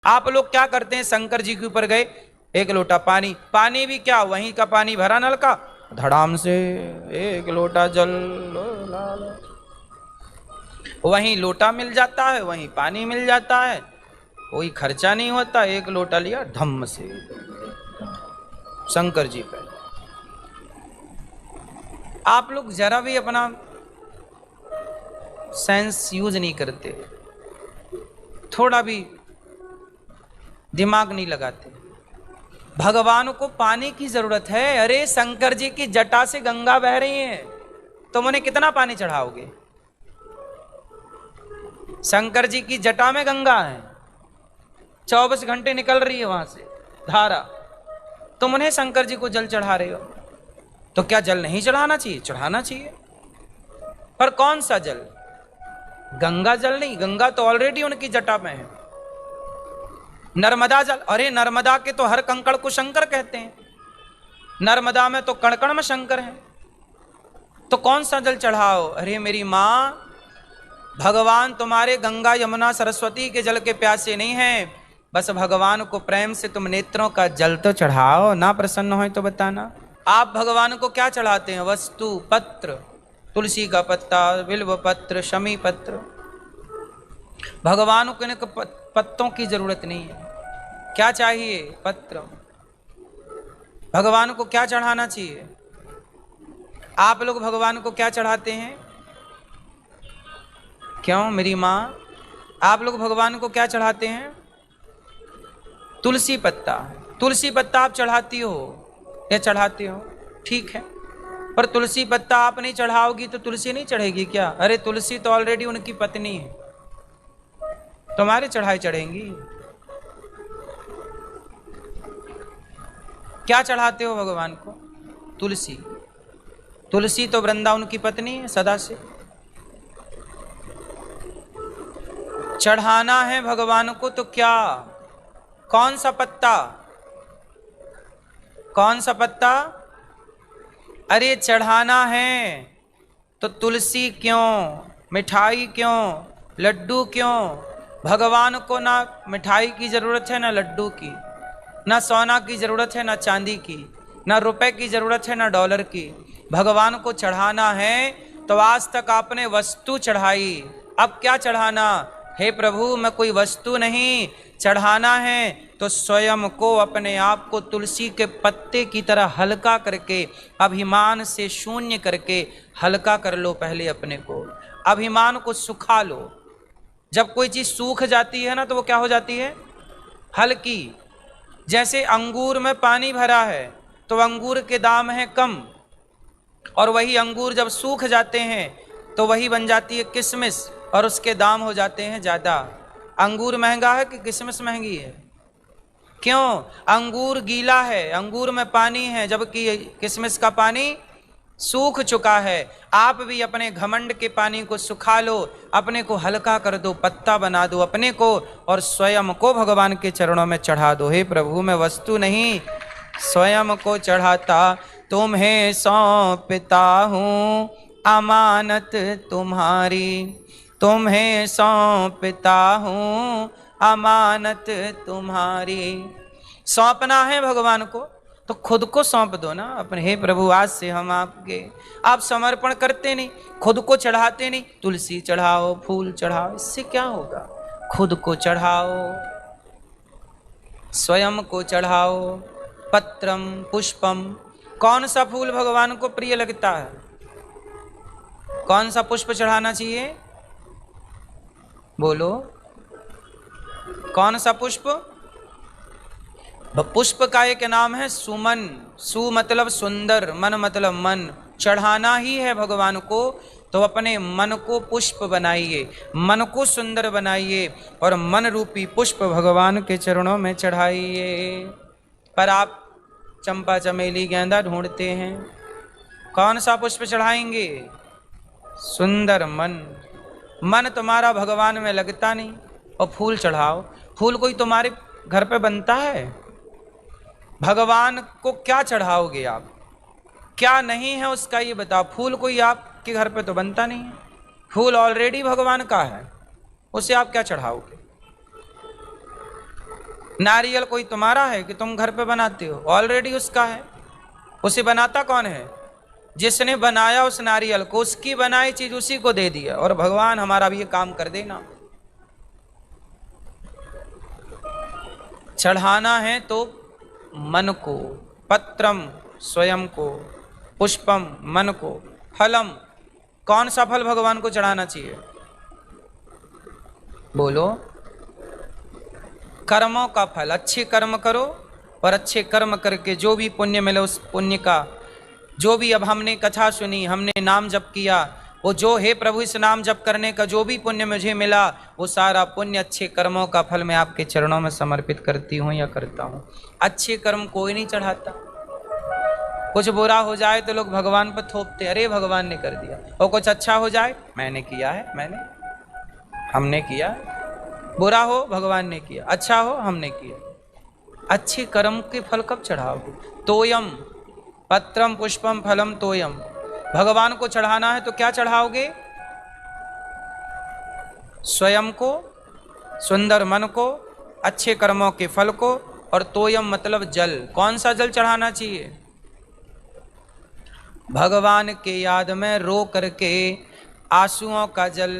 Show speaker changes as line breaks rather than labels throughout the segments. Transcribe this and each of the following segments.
आप लोग क्या करते हैं, शंकर जी के ऊपर गए, एक लोटा पानी, पानी भी क्या वहीं का पानी भरा नल का, धड़ाम से एक लोटा जल ला ला। वहीं लोटा मिल जाता है, वहीं पानी मिल जाता है, कोई खर्चा नहीं होता, एक लोटा लिया धम्म से शंकर जी पे। आप लोग जरा भी अपना सेंस यूज नहीं करते, थोड़ा भी दिमाग नहीं लगाते। भगवान को पानी की जरूरत है। अरे शंकर जी की जटा से गंगा बह रही है, तुम उन्हें कितना पानी चढ़ाओगे? शंकर जी की जटा में गंगा है, 24 घंटे निकल रही है वहां से धारा, तुम उन्हें शंकर जी को जल चढ़ा रहे हो, तो क्या जल नहीं चढ़ाना चाहिए? चढ़ाना चाहिए, पर कौन सा जल? गंगा जल नहीं, गंगा तो ऑलरेडी उनकी जटा में है। नर्मदा जल, अरे नर्मदा के तो हर कंकड़ को शंकर कहते हैं, नर्मदा में तो कण कण में शंकर है, तो कौन सा जल चढ़ाओ? अरे मेरी मां, भगवान तुम्हारे गंगा यमुना सरस्वती के जल के प्यासे नहीं हैं, बस भगवान को प्रेम से तुम नेत्रों का जल तो चढ़ाओ ना। प्रसन्न हो तो बताना। आप भगवान को क्या चढ़ाते हैं? वस्तु, पत्र, तुलसी का पत्ता, बिल्व पत्र, शमी पत्र। भगवान को इनके पत्तों की जरूरत नहीं है। क्या चाहिए? पत्र। भगवान को क्या चढ़ाना चाहिए? आप लोग भगवान को क्या चढ़ाते हैं? क्यों मेरी मां, आप लोग भगवान को क्या चढ़ाते हैं? तुलसी पत्ता। तुलसी पत्ता आप चढ़ाती हो या चढ़ाते हो? ठीक है, पर तुलसी पत्ता आप नहीं चढ़ाओगी तो तुलसी नहीं चढ़ेगी क्या? अरे तुलसी तो ऑलरेडी उनकी पत्नी है, तुम्हारे चढ़ाई चढ़ेंगी। क्या चढ़ाते हो भगवान को? तुलसी। तुलसी तो वृंदावन की पत्नी है सदा से। चढ़ाना है भगवान को तो क्या? कौन सा पत्ता? कौन सा पत्ता? अरे चढ़ाना है तो तुलसी क्यों, मिठाई क्यों, लड्डू क्यों? भगवान को ना मिठाई की जरूरत है ना लड्डू की, ना सोना की जरूरत है ना चांदी की, ना रुपए की जरूरत है ना डॉलर की। भगवान को चढ़ाना है तो आज तक आपने वस्तु चढ़ाई, अब क्या चढ़ाना? हे प्रभु, मैं कोई वस्तु नहीं, चढ़ाना है तो स्वयं को, अपने आप को तुलसी के पत्ते की तरह हल्का करके, अभिमान से शून्य करके हल्का कर लो पहले अपने को, अभिमान को सुखा लो। जब कोई चीज सूख जाती है ना तो वो क्या हो जाती है? हल्की। जैसे अंगूर में पानी भरा है तो अंगूर के दाम है कम, और वही अंगूर जब सूख जाते हैं तो वही बन जाती है किशमिश, और उसके दाम हो जाते हैं ज्यादा। अंगूर महंगा है कि किशमिश महंगी है? क्यों? अंगूर गीला है, अंगूर में पानी है, जबकि किशमिश का पानी सूख चुका है। आप भी अपने घमंड के पानी को सुखा लो, अपने को हल्का कर दो, पत्ता बना दो अपने को, और स्वयं को भगवान के चरणों में चढ़ा दो। हे प्रभु, मैं वस्तु नहीं, स्वयं को चढ़ाता तुम्हें सौंपता हूँ, अमानत तुम्हारी तुम्हें सौंपता हूँ, अमानत तुम्हारी। सौंपना है भगवान को तो खुद को सौंप दो ना अपने। हे प्रभु, आज से हम आपके, आप समर्पण करते नहीं, खुद को चढ़ाते नहीं। तुलसी चढ़ाओ, फूल चढ़ाओ, इससे क्या होगा? खुद को चढ़ाओ, स्वयं को चढ़ाओ। पत्रम पुष्पम, कौन सा फूल भगवान को प्रिय लगता है? कौन सा पुष्प चढ़ाना चाहिए? बोलो, कौन सा पुष्प? पुष्प का एक नाम है सुमन। सु मतलब सुंदर, मन मतलब मन। चढ़ाना ही है भगवान को तो अपने मन को पुष्प बनाइए, मन को सुंदर बनाइए, और मन रूपी पुष्प भगवान के चरणों में चढ़ाइए। पर आप चंपा चमेली गेंदा ढूंढते हैं, कौन सा पुष्प चढ़ाएंगे? सुंदर मन। मन तुम्हारा भगवान में लगता नहीं, और फूल चढ़ाओ। फूल कोई तुम्हारे घर पे बनता है? भगवान को क्या चढ़ाओगे आप? क्या नहीं है उसका ये बताओ। फूल कोई आपके घर पे तो बनता नहीं है, फूल ऑलरेडी भगवान का है, उसे आप क्या चढ़ाओगे? नारियल कोई तुम्हारा है कि तुम घर पे बनाते हो? ऑलरेडी उसका है। उसे बनाता कौन है? जिसने बनाया उस नारियल को, उसकी बनाई चीज उसी को दे दिया। और भगवान हमारा भी ये काम कर देना। चढ़ाना है तो मन को, पत्रम स्वयं को, पुष्पम मन को, फलम कौन सा फल भगवान को चढ़ाना चाहिए? बोलो। कर्मों का फल। अच्छे कर्म करो और अच्छे कर्म करके जो भी पुण्य मिले उस पुण्य का, जो भी अब हमने कथा सुनी, हमने नाम जप किया, वो जो हे प्रभु इस नाम जप करने का जो भी पुण्य मुझे मिला, वो सारा पुण्य अच्छे कर्मों का फल मैं आपके चरणों में समर्पित करती हूँ या करता हूँ। अच्छे कर्म कोई नहीं चढ़ाता। कुछ बुरा हो जाए तो लोग भगवान पर थोपते, अरे भगवान ने कर दिया। और कुछ अच्छा हो जाए, मैंने किया है, हमने किया। बुरा हो, भगवान ने किया। अच्छा हो, हमने किया। अच्छे कर्म के फल कब चढ़ाओगे? तोयम पत्रम पुष्पम फलम तोयम। भगवान को चढ़ाना है तो क्या चढ़ाओगे? स्वयं को, सुंदर मन को, अच्छे कर्मों के फल को, और तोयम मतलब जल। कौन सा जल चढ़ाना चाहिए? भगवान के याद में रो करके आंसुओं का जल।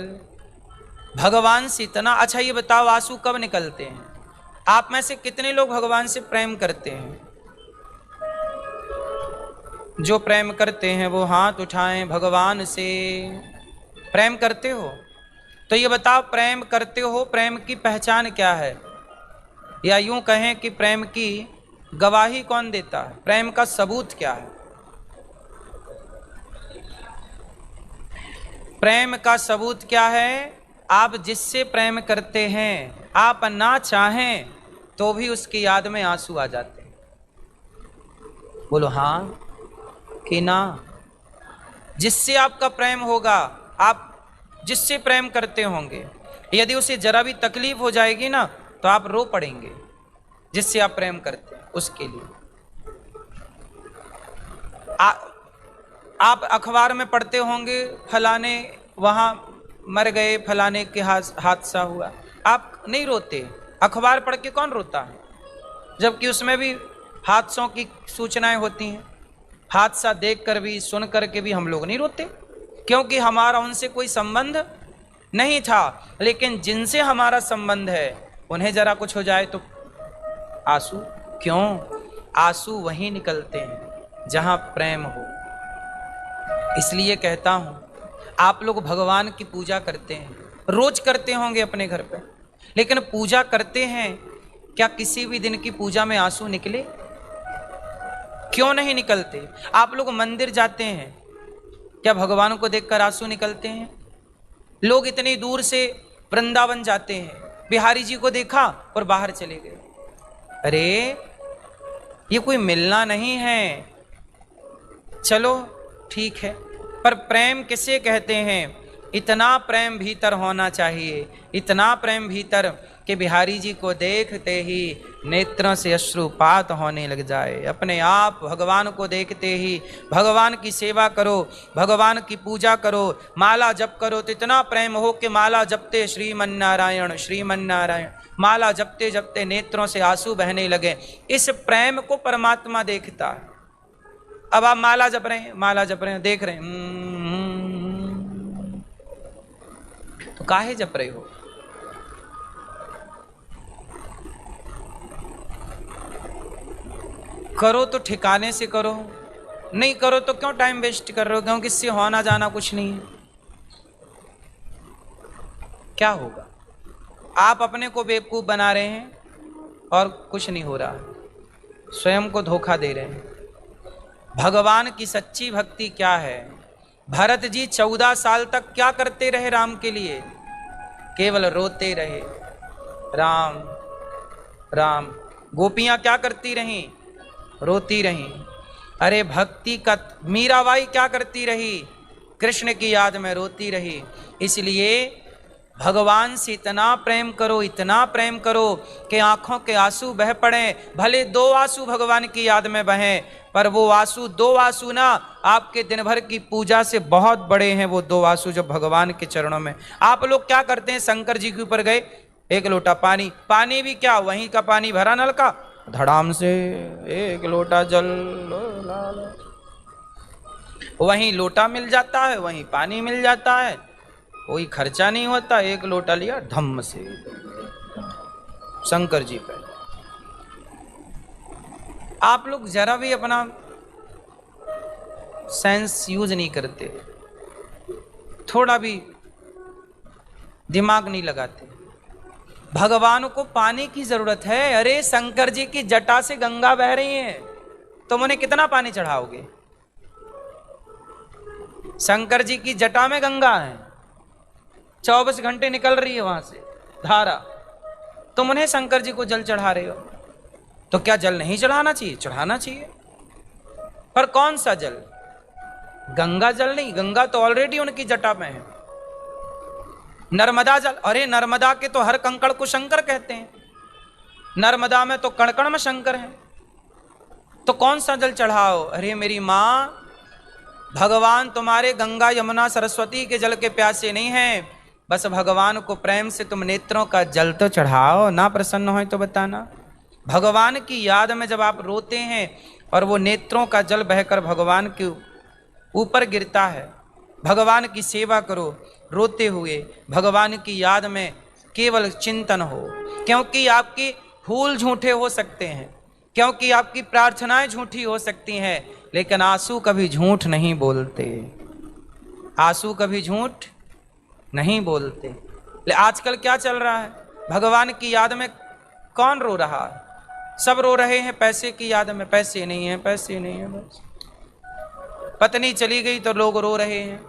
भगवान से इतना, अच्छा ये बताओ आंसू कब निकलते हैं? आप में से कितने लोग भगवान से प्रेम करते हैं? जो प्रेम करते हैं वो हाथ उठाएं। भगवान से प्रेम करते हो तो ये बताओ, प्रेम करते हो, प्रेम की पहचान क्या है? या यूं कहें कि प्रेम की गवाही कौन देता है? प्रेम का सबूत क्या है? प्रेम का सबूत क्या है? आप जिससे प्रेम करते हैं, आप ना चाहें तो भी उसकी याद में आंसू आ जाते हैं। बोलो हाँ कि ना? जिससे आपका प्रेम होगा, आप जिससे प्रेम करते होंगे, यदि उसे जरा भी तकलीफ हो जाएगी ना तो आप रो पड़ेंगे। जिससे आप प्रेम करते हैं उसके लिए। आप अखबार में पढ़ते होंगे फलाने वहां मर गए, फलाने के हादसा हुआ। आप नहीं रोते। अखबार पढ़ के कौन रोता है? जबकि उसमें भी हादसों की सूचनाएं होती हैं। हादसा देखकर भी, सुन करके भी हम लोग नहीं रोते, क्योंकि हमारा उनसे कोई संबंध नहीं था। लेकिन जिनसे हमारा संबंध है उन्हें जरा कुछ हो जाए तो आंसू। क्यों? आंसू वहीं निकलते हैं जहां प्रेम हो। इसलिए कहता हूं, आप लोग भगवान की पूजा करते हैं, रोज करते होंगे अपने घर पे, लेकिन पूजा करते हैं, क्या किसी भी दिन की पूजा में आंसू निकले? क्यों नहीं निकलते? आप लोग मंदिर जाते हैं, क्या भगवान को देखकर आंसू निकलते हैं? लोग इतनी दूर से वृंदावन जाते हैं, बिहारी जी को देखा और बाहर चले गए। अरे ये कोई मिलना नहीं है। चलो ठीक है, पर प्रेम किसे कहते हैं? इतना प्रेम भीतर होना चाहिए, इतना प्रेम भीतर कि बिहारी जी को देखते ही नेत्रों से अश्रुपात होने लग जाए। अपने आप भगवान को देखते ही भगवान की सेवा करो, भगवान की पूजा करो, माला जप करो तो इतना प्रेम हो कि माला जपते श्रीमन्नारायण श्रीमन्नारायण, माला जपते जपते नेत्रों से आंसू बहने लगे। इस प्रेम को परमात्मा देखता है। अब आप माला जप रहे हैं, माला जप रहे हैं, देख रहे हैं, तो काहे जप रहे हो? करो तो ठिकाने से करो, नहीं करो तो क्यों टाइम वेस्ट कर रहे हो? क्योंकि इससे होना जाना कुछ नहीं है। क्या होगा? आप अपने को बेवकूफ बना रहे हैं और कुछ नहीं हो रहा, स्वयं को धोखा दे रहे हैं। भगवान की सच्ची भक्ति क्या है? भरत जी 14 साल तक क्या करते रहे राम के लिए? केवल रोते रहे, राम राम। गोपियां क्या करती रहीं? रोती रहीं। अरे भक्ति का मीराबाई क्या करती रही? कृष्ण की याद में रोती रही। इसलिए भगवान से इतना प्रेम करो, इतना प्रेम करो कि आंखों के आंसू बह पड़े। भले 2 आंसू भगवान की याद में बहें, पर वो आंसू 2 आंसू ना, आपके दिन भर की पूजा से बहुत बड़े हैं वो 2 आंसू जो भगवान के चरणों में। आप लोग क्या करते हैं? शंकर जी के ऊपर गए, एक लोटा पानी, पानी भी क्या वहीं का पानी भरा नल का, धड़ाम से एक लोटा जल ला ला। वहीं लोटा मिल जाता है, वहीं पानी मिल जाता है, कोई खर्चा नहीं होता, एक लोटा लिया धम्म से शंकर जी पे। आप लोग जरा भी अपना सेंस यूज नहीं करते, थोड़ा भी दिमाग नहीं लगाते। भगवान को पानी की जरूरत है। अरे शंकर जी की जटा से गंगा बह रही है, तुम उन्हें कितना पानी चढ़ाओगे? शंकर जी की जटा में गंगा है, 24 घंटे निकल रही है वहां से धारा, तुम उन्हें शंकर जी को जल चढ़ा रहे हो, तो क्या जल नहीं चढ़ाना चाहिए? चढ़ाना चाहिए, पर कौन सा जल? गंगा जल नहीं, गंगा तो ऑलरेडी उनकी जटा में है। नर्मदा जल, अरे नर्मदा के तो हर कंकड़ को शंकर कहते हैं, नर्मदा में तो कण कण में शंकर है, तो कौन सा जल चढ़ाओ? अरे मेरी मां, भगवान तुम्हारे गंगा यमुना सरस्वती के जल के प्यासे नहीं हैं, बस भगवान को प्रेम से तुम नेत्रों का जल तो चढ़ाओ ना। प्रसन्न हो तो बताना। भगवान की याद में जब आप रोते हैं और वो नेत्रों का जल बहकर भगवान के ऊपर गिरता है, भगवान की सेवा करो रोते हुए, भगवान की याद में केवल चिंतन हो, क्योंकि आपके फूल झूठे हो सकते हैं, क्योंकि आपकी प्रार्थनाएं झूठी हो सकती हैं, लेकिन आंसू कभी झूठ नहीं बोलते, आंसू कभी झूठ नहीं बोलते। आजकल क्या चल रहा है? भगवान की याद में कौन रो रहा है? सब रो रहे हैं पैसे की याद में, पैसे नहीं है, पैसे नहीं है, बस पत्नी चली गई तो लोग रो रहे हैं,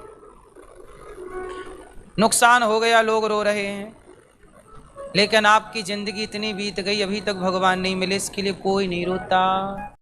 नुकसान हो गया लोग रो रहे हैं, लेकिन आपकी जिंदगी इतनी बीत गई अभी तक भगवान नहीं मिले, इसके लिए कोई नहीं रोता।